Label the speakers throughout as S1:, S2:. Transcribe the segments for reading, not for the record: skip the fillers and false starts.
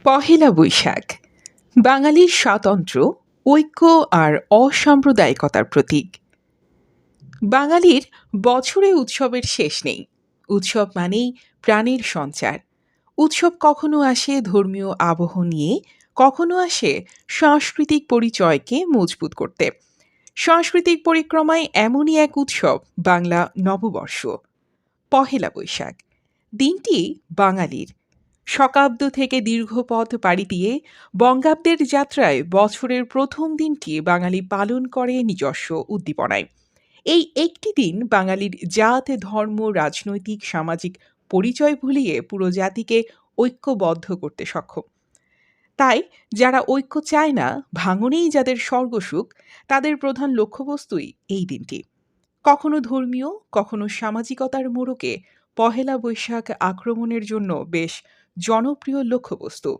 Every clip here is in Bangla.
S1: পহেলা বৈশাখ বাঙালির স্বাতন্ত্র্য, ঐক্য আর অসাম্প্রদায়িকতার প্রতীক। বাঙালির বছরে উৎসবের শেষ নেই। উৎসব মানেই প্রাণের সঞ্চার। উৎসব কখনো আসে ধর্মীয় আবহ নিয়ে, কখনো আসে সাংস্কৃতিক পরিচয়কে মজবুত করতে। সাংস্কৃতিক পরিক্রমায় এমনই এক উৎসব বাংলা নববর্ষ, পহেলা বৈশাখ। দিনটি বাঙালির শকাব্দ থেকে দীর্ঘ পথ পাড়ি দিয়ে বঙ্গাব্দের যাত্রায় বছরের প্রথম দিনটি বাঙালি পালন করে নিজস্ব উদ্দীপনায়। এই একটি দিন বাঙালির জাত, ধর্ম, রাজনৈতিক, সামাজিক পরিচয় ভুলিয়ে পুরো জাতিকে ঐক্যবদ্ধ করতে সক্ষম। তাই যারা ঐক্য চায় না, ভাঙনেই যাদের স্বর্গসুখ, তাদের প্রধান লক্ষ্যবস্তুই এই দিনটি। কখনো ধর্মীয়, কখনো সামাজিকতার মোড়কে পহেলা বৈশাখ আক্রমণের জন্য বেশ জনপ্রিয় লক্ষ্যবস্তু।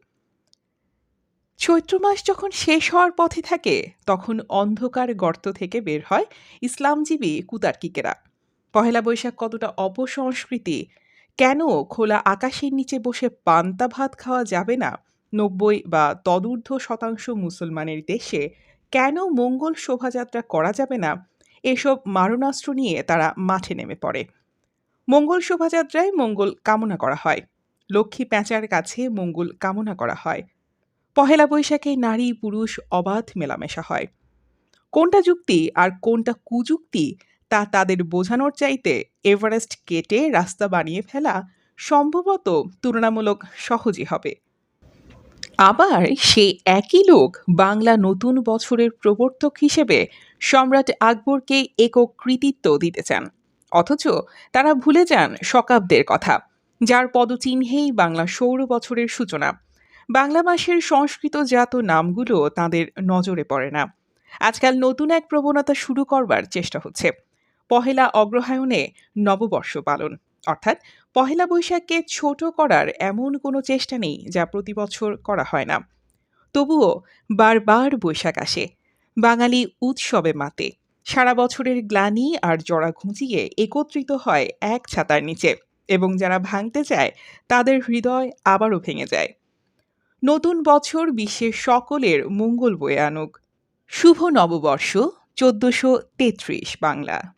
S1: চৈত্র মাস যখন শেষ হওয়ার পথে থাকে, তখন অন্ধকার গর্ত থেকে বের হয় ইসলামজীবী কুতার্কিকেরা। পহেলা বৈশাখ কতটা অপসংস্কৃতি, কেন খোলা আকাশের নিচে বসে পান্তা ভাত খাওয়া যাবে না, ৯০ বা তদূর্ধ্ব শতাংশ মুসলমানের দেশে কেন মঙ্গল শোভাযাত্রা করা যাবে না, এসব মারণাস্ত্র নিয়ে তারা মাঠে নেমে পড়ে। মঙ্গল শোভাযাত্রায় মঙ্গল কামনা করা হয়, লক্ষ্মী প্যাঁচার কাছে মঙ্গল কামনা করা হয়। পহেলা বৈশাখে নারী পুরুষ অবাধ মেলামেশা হয়। কোনটা যুক্তি আর কোনটা কুযুক্তি তা তাদের বোঝানোর চাইতে এভারেস্ট কেটে রাস্তা বানিয়ে ফেলা সম্ভবত তুলনামূলক সহজই হবে। আবার সে একই লোক বাংলা নতুন বছরের প্রবর্তক হিসেবে সম্রাট আকবরকে একক কৃতিত্ব দিতে চান। অথচ তারা ভুলে যান শকাব্দের কথা, যার পদচিহ্নেই বাংলা সৌর বছরের সূচনা। বাংলা মাসের সংস্কৃতজাত নামগুলো তাদের নজরে পড়ে না। আজকাল নতুন এক প্রবণতা শুরু করবার চেষ্টা হচ্ছে, পহেলা অগ্রহায়ণে নববর্ষ পালন। অর্থাৎ পহেলা বৈশাখকে ছোট করার এমন কোনো চেষ্টা নেই যা প্রতি বছর করা হয় না। তবুও বারবার বৈশাখ আসে, বাঙালি উৎসবে মাতে। সারা বছরের গ্লানি আর জড়া ঘুঁচিয়ে একত্রিত হয় এক ছাতার নিচে, এবং যারা ভাঙতে চায় তাদের হৃদয় আবারও ভেঙে যায়। নতুন বছর বিশ্বের সকলের মঙ্গল বয়ে আনুক। শুভ নববর্ষ ১৪৩৩ বাংলা।